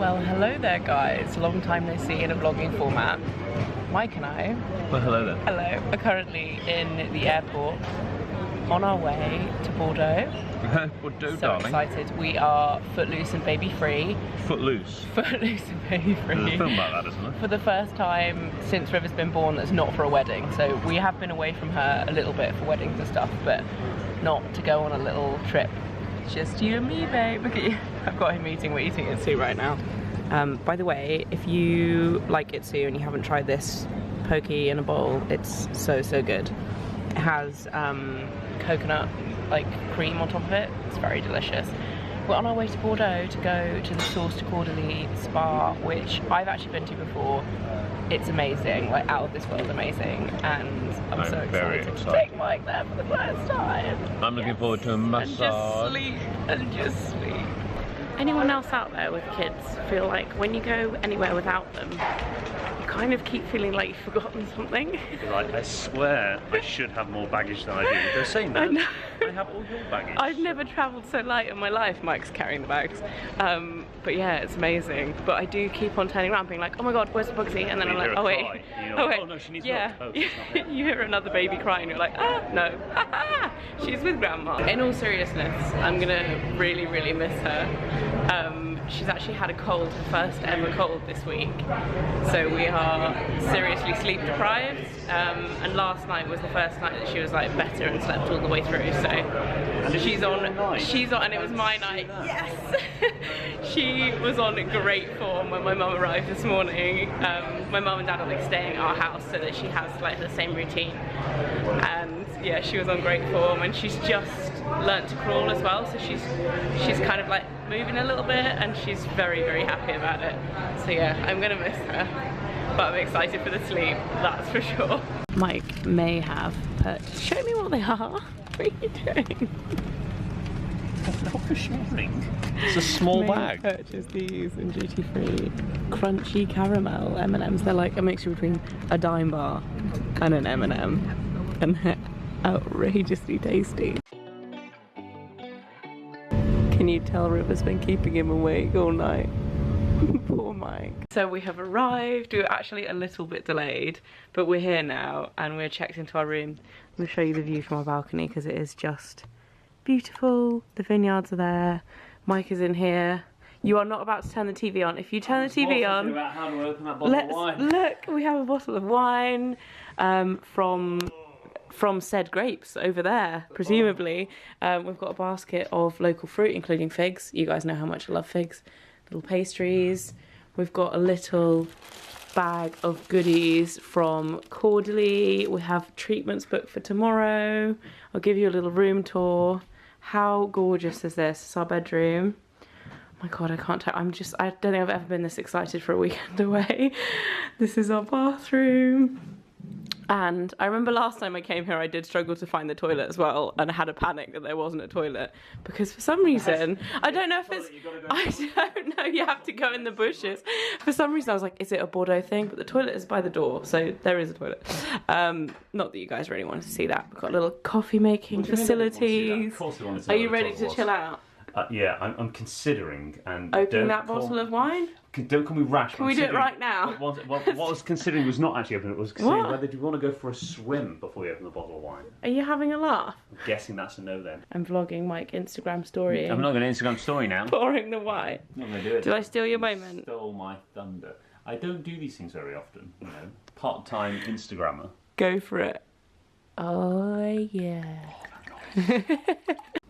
Well, hello there guys, long time no see in a vlogging format. Mike and I, well, hello there. Hello, are currently in the airport on our way to Bordeaux. Bordeaux, So darling. excited, we are footloose and baby free. Footloose. Footloose and baby free. There's a film about that, isn't there? For the first time since River's been born that's not for a wedding. So we have been away from her a little bit for weddings and stuff, but not to go on a little trip. It's just you and me, babe. Look at you. I've got him eating, we're eating it too right now. By the way, if you like Itsu and you haven't tried this poke in a bowl, it's so good. It has coconut like cream on top of it. It's very delicious. We're on our way to Bordeaux to go to the source to Caudalie Spa, which I've actually been to before. It's amazing, like out of this world amazing, and I'm so excited to take Mike there for the first time. I'm looking forward to a massage. And just sleep. Anyone else out there with kids feel like when you go anywhere without them, you kind of keep feeling like you've forgotten something? Like, I swear I should have more baggage than I do. They're saying that. I have all your baggage. I've never travelled so light in my life. Mike's carrying the bags. But yeah, it's amazing. But I do keep on turning around being like, oh my god, where's the Bugsy? And then I'm like, oh wait. Oh wait. Oh no, she needs milk. Oh, You hear another baby crying, you're like, ah, no. She's with grandma. In all seriousness, I'm gonna really miss her. She's actually had a cold, her first ever cold this week. So we are seriously sleep deprived. And last night was the first night that she was like better and slept all the way through. So she's on, and it was my night. Yes! She was on great form when my mum arrived this morning. My mum and dad are like staying at our house so that she has like the same routine. And yeah, she was on great form, and she's just learnt to crawl as well. So she's kind of like moving a little bit, and she's very happy about it. So yeah, I'm gonna miss her, but I'm excited for the sleep, that's for sure. Mike may have purchased. Show me what they are. What are you doing? Not for sharing. It's a small bag. Purchased these in duty free. Crunchy caramel M&Ms. They're like a mixture between a dime bar and an M&M, and they're outrageously tasty. Can you tell River's been keeping him awake all night? Poor Mike. So we have arrived. We were actually a little bit delayed, but we're here now and we're checked into our room. I'm going to show you the view from our balcony because it is just beautiful. The vineyards are there. Mike is in here. You are not about to turn the TV on. If you turn the TV on, how to open that bottle of wine. Look, we have a bottle of wine from said grapes over there, presumably. We've got a basket of local fruit, including figs. You guys know how much I love figs. Little pastries. We've got a little bag of goodies from Caudalie. We have treatments booked for tomorrow. I'll give you a little room tour. How gorgeous is this? It's our bedroom. Oh my god, I can't tell. I don't think I've ever been this excited for a weekend away. This is our bathroom. And I remember last time I came here I did struggle to find the toilet as well, and I had a panic that there wasn't a toilet because for some reason, I don't know if it's, I don't know, you have to go in the bushes. For some reason I was like, is it a Bordeaux thing? But the toilet is by the door, so there is a toilet. Not that you guys really wanted to see that. We've got little coffee making facilities. Of course we wanted to Are you ready to chill out? Yeah, I'm considering, and opening that bottle of wine? Don't call me rash. Can we do it right now? What I was considering was not actually opening it, was considering whether do you want to go for a swim before we open the bottle of wine. Are you having a laugh? I'm guessing that's a no then. I'm vlogging Mike Instagram story. I'm not going to Instagram story now. Pouring the wine. I'm not going to do it. Did I steal your moment? Stole my thunder. I don't do these things very often, you know. Part-time Instagrammer. Go for it. Oh yeah.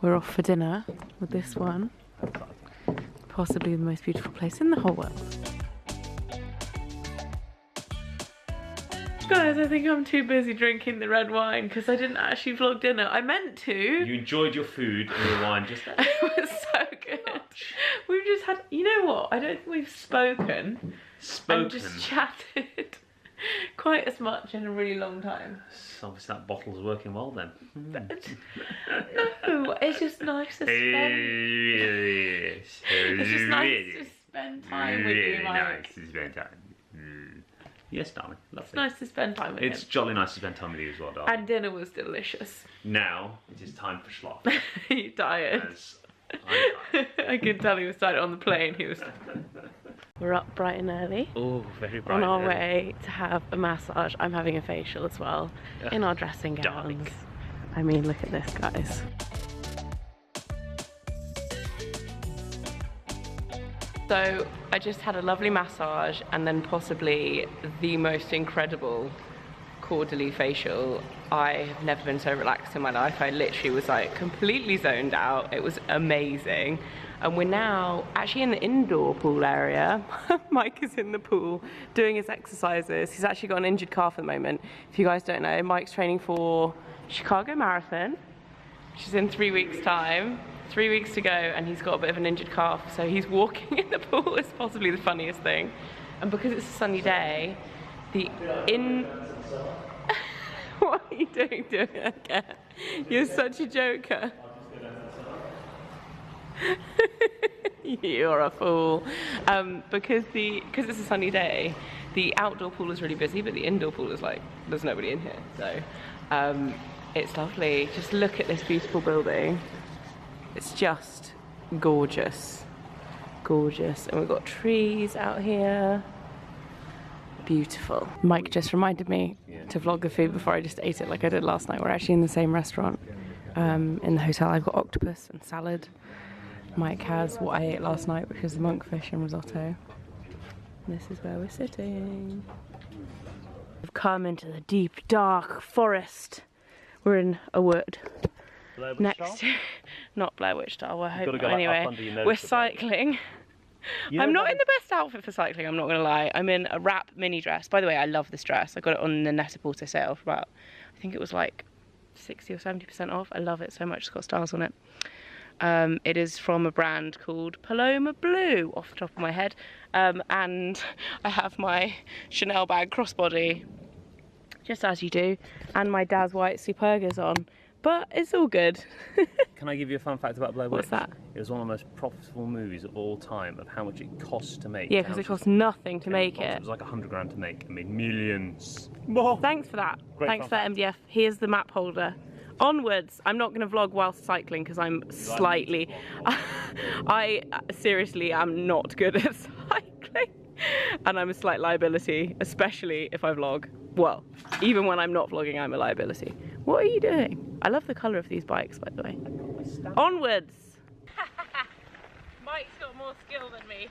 We're off for dinner with this one. Possibly the most beautiful place in the whole world. Guys, I think I'm too busy drinking the red wine because I didn't actually vlog dinner. I meant to. You enjoyed your food and your wine just that. It was so good. We've just had, you know what? I don't think we've spoken. And just chatted quite as much in a really long time. So obviously that bottle's working well then. No, it's just nice to spend. It's just nice to spend time with you, Mike. Nice to spend time. Yes, darling. Lovely. It's nice to spend time with It's him. jolly nice to spend time with you as well, darling. And dinner was delicious. Now it is time for schlock. You're tired. As I'm tired. I could tell he was tired on the plane. He was. We're up bright and early. Oh, very bright. On our way to have a massage. I'm having a facial as well, in our dressing gowns. Dark. I mean, look at this, guys. So I just had a lovely massage and then possibly the most incredible Caudalie facial. I have never been so relaxed in my life. I literally was like completely zoned out. It was amazing. And we're now actually in the indoor pool area. Mike is in the pool doing his exercises. He's actually got an injured calf at the moment. If you guys don't know, Mike's training for Chicago Marathon, which is in 3 weeks' time. 3 weeks to go, and he's got a bit of an injured calf, so he's walking in the pool. Is possibly the funniest thing. And because it's a sunny day, what are you doing it again? You're such a joker. You're a fool. Because it's a sunny day, the outdoor pool is really busy, but the indoor pool is like, there's nobody in here. So it's lovely. Just look at this beautiful building. It's just gorgeous. Gorgeous. And we've got trees out here. Beautiful. Mike just reminded me to vlog the food before I just ate it like I did last night. We're actually in the same restaurant in the hotel. I've got octopus and salad. Mike has what I ate last night, which is the monkfish and risotto. And this is where we're sitting. We've come into the deep, dark forest. We're in a wood. Next to, not Blair Witch style, I hope not. Anyway, we're cycling. I'm not in the best outfit for cycling, I'm not going to lie. I'm in a wrap mini dress. By the way, I love this dress. I got it on the Net-a-Porter sale for about, I think it was like 60 or 70% off. I love it so much. It's got stars on it. It is from a brand called Paloma Blue, off the top of my head. And I have my Chanel bag crossbody, just as you do, and my Daz White Supergas on. But it's all good. Can I give you a fun fact about Blair Witch? What's that? It was one of the most profitable movies of all time, of how much it costs to make. Yeah, because it costs nothing to make it. It was like 100 grand to make. I made millions. Thanks for that. Great Thanks for that, MDF. Here's the map holder. Onwards. I'm not going to vlog whilst cycling because I'm slightly... I seriously am not good at cycling. And I'm a slight liability, especially if I vlog. Well, even when I'm not vlogging, I'm a liability. What are you doing? I love the colour of these bikes, by the way. Onwards! Mike's got more skill than me.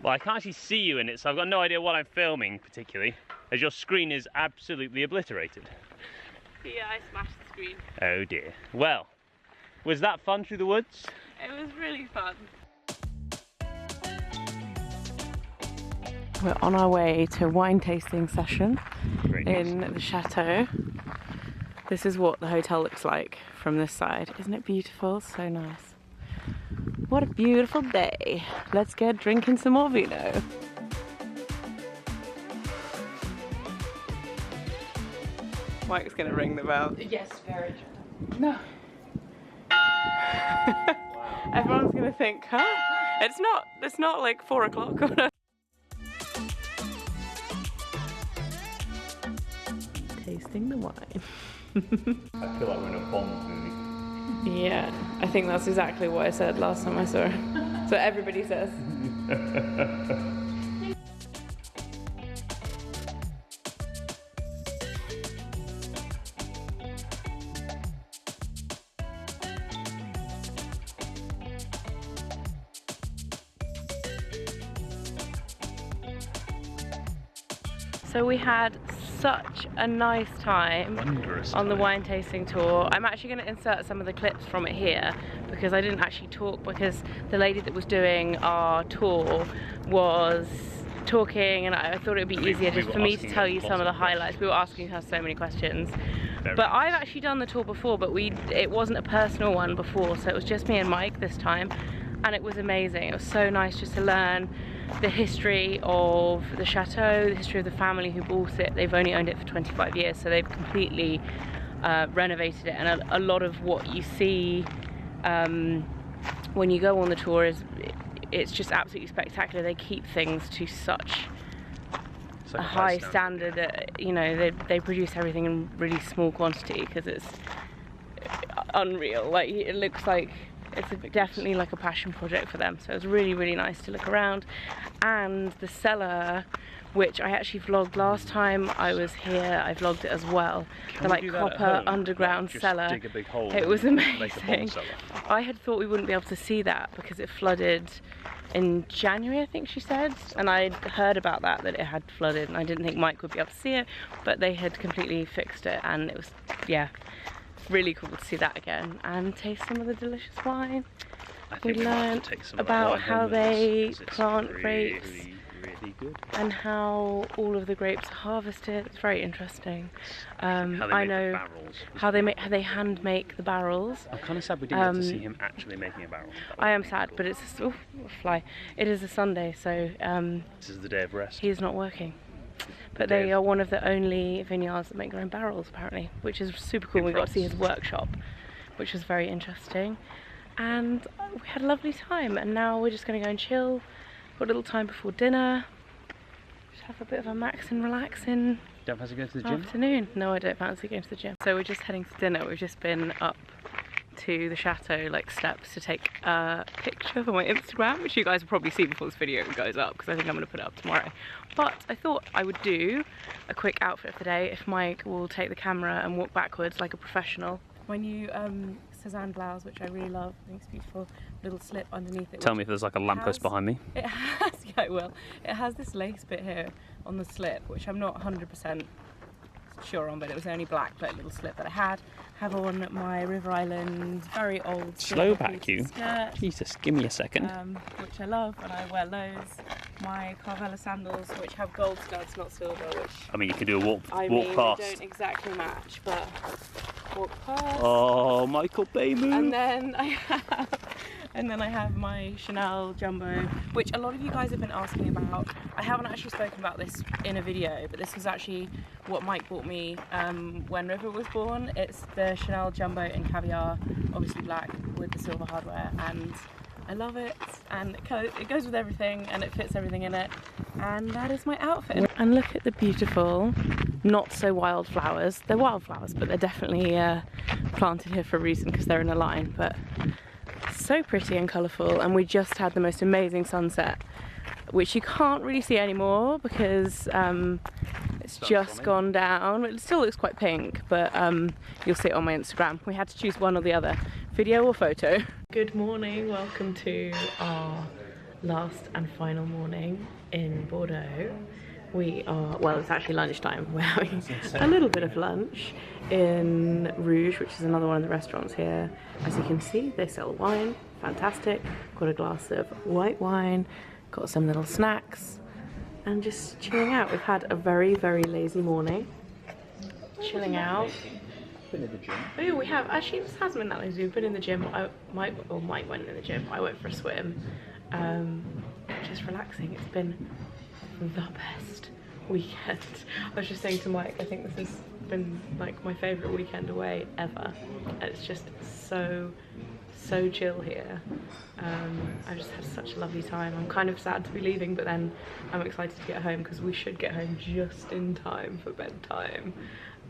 Well, I can't actually see you in it, so I've got no idea what I'm filming, particularly, as your screen is absolutely obliterated. Yeah, I smashed the screen. Oh dear. Well, was that fun through the woods? It was really fun. We're on our way to a wine tasting session in the Chateau. This is what the hotel looks like from this side. Isn't it beautiful? So nice. What a beautiful day. Let's get drinking some more vino. Mike's gonna ring the bell. Yes, very true. No. Everyone's gonna think, huh? It's not like 4 o'clock or no. Tasting the wine. I feel like we're in a Bond movie. Yeah, I think that's exactly what I said last time I saw her. So everybody says. So we had such a nice time on the wine tasting tour. I'm actually going to insert some of the clips from it here because I didn't actually talk because the lady that was doing our tour was talking and I thought it would be easier just for me to tell you some of the highlights. We were asking her so many questions. But I've actually done the tour before, but it wasn't a personal one before, so it was just me and Mike this time. And it was amazing. It was so nice just to learn the history of the chateau, the history of the family who bought it. They've only owned it for 25 years, so they've completely renovated it. And a lot of what you see when you go on the tour it's just absolutely spectacular. They keep things to such a high standard. You know, they produce everything in really small quantity because it's unreal. Like it looks like it's definitely like a passion project for them. So it was really, really nice to look around. And the cellar, which I actually vlogged last time I was here, I vlogged it as well. The like copper underground cellar. Dig a big hole. It was Make a bomb amazing. cellar. I had thought we wouldn't be able to see that because it flooded in January, I think she said, and I'd heard about that it had flooded, and I didn't think Mike would be able to see it, but they had completely fixed it, and it was, yeah, really cool to see that again and taste some of the delicious wine. We learned about how they plant grapes really good. and how all of the grapes are harvested. It's very interesting. I know how they hand make the barrels. I'm kind of sad we didn't get to see him actually making a barrel. I am sad, but it's a fly. It is a Sunday, so this is the day of rest. He's not working. But they are one of the only vineyards that make their own barrels, apparently, which is super cool. We got to see his workshop, which was very interesting. And we had a lovely time, and now we're just going to go and chill. Got a little time before dinner. Just have a bit of a max and relaxing Don't fancy going to the gym? afternoon. No, I don't fancy going to the gym. So we're just heading to dinner. We've just been up to the Chateau, like steps, to take a picture for my Instagram, which you guys will probably see before this video goes up, because I think I'm going to put it up tomorrow. But I thought I would do a quick outfit for the day if Mike will take the camera and walk backwards like a professional. My new Cezanne blouse, which I really love. I think it's beautiful. Little slip underneath it. Tell me if there's like a lamppost behind me. It has, yeah, it will. It has this lace bit here on the slip, which I'm not 100% sure on, but it was only black, but little slip that I had. Have on my River Island very old slow back you skirt, Jesus, give me a second. which I love, and I wear those. My Caudalie sandals, which have gold studs, not silver, which I mean, you could do a walk I walk mean, past. they don't exactly match, but walk past. Oh, Michael Bay move. And then I have my Chanel Jumbo, which a lot of you guys have been asking about. I haven't actually spoken about this in a video, but this was actually what Mike bought me when River was born. It's the Chanel Jumbo in caviar, obviously black with the silver hardware, and I love it, and it goes with everything, and it fits everything in it, and that is my outfit. And look at the beautiful, not so wild flowers. They're wildflowers, but they're definitely planted here for a reason, because they're in a line, but so pretty and colourful. And we just had the most amazing sunset, which you can't really see anymore because it's just gone down. It still looks quite pink, but you'll see it on my Instagram. We had to choose one or the other, video or photo. Good morning, welcome to our last and final morning in Bordeaux. We are, well, it's actually lunchtime. We're having a little bit of lunch in Rouge, which is another one of the restaurants here. As you can see, they sell wine, fantastic. Got a glass of white wine, got some little snacks, and just chilling out. We've had a very, very lazy morning. Chilling out. Been in the gym. Oh, yeah, we have. Actually, this hasn't been that lazy. We've been in the gym. Mike went in the gym. I went for a swim. Just relaxing. It's been the best weekend. I was just saying to Mike, I think this has been like my favourite weekend away ever. It's just so chill here. I've just had such a lovely time. I'm kind of sad to be leaving, but then I'm excited to get home because we should get home just in time for bedtime.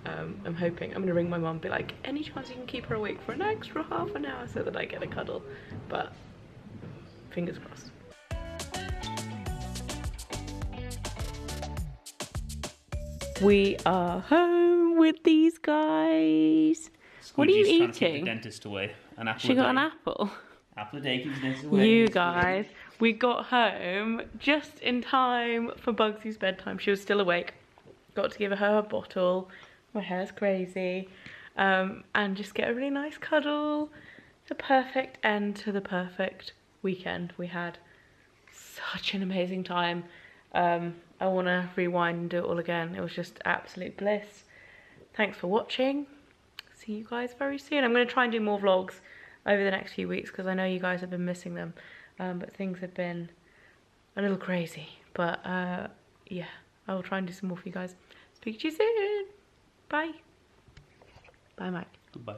I'm hoping, I'm gonna ring my mum and be like, any chance you can keep her awake for an extra half an hour so that I get a cuddle, but fingers crossed. We are home with these guys. What are you eating? To keep the dentist away. An apple. She got an apple. Apple a day keeps the dentist away. You guys, we got home just in time for Bugsy's bedtime. She was still awake. Got to give her a bottle. My hair's crazy. And just get a really nice cuddle. The perfect end to the perfect weekend. We had such an amazing time. I want to rewind and do it all again. It was just absolute bliss. Thanks for watching. See you guys very soon. I'm going to try and do more vlogs over the next few weeks because I know you guys have been missing them. But things have been a little crazy. But yeah, I will try and do some more for you guys. Speak to you soon. Bye. Bye, Mike. Goodbye.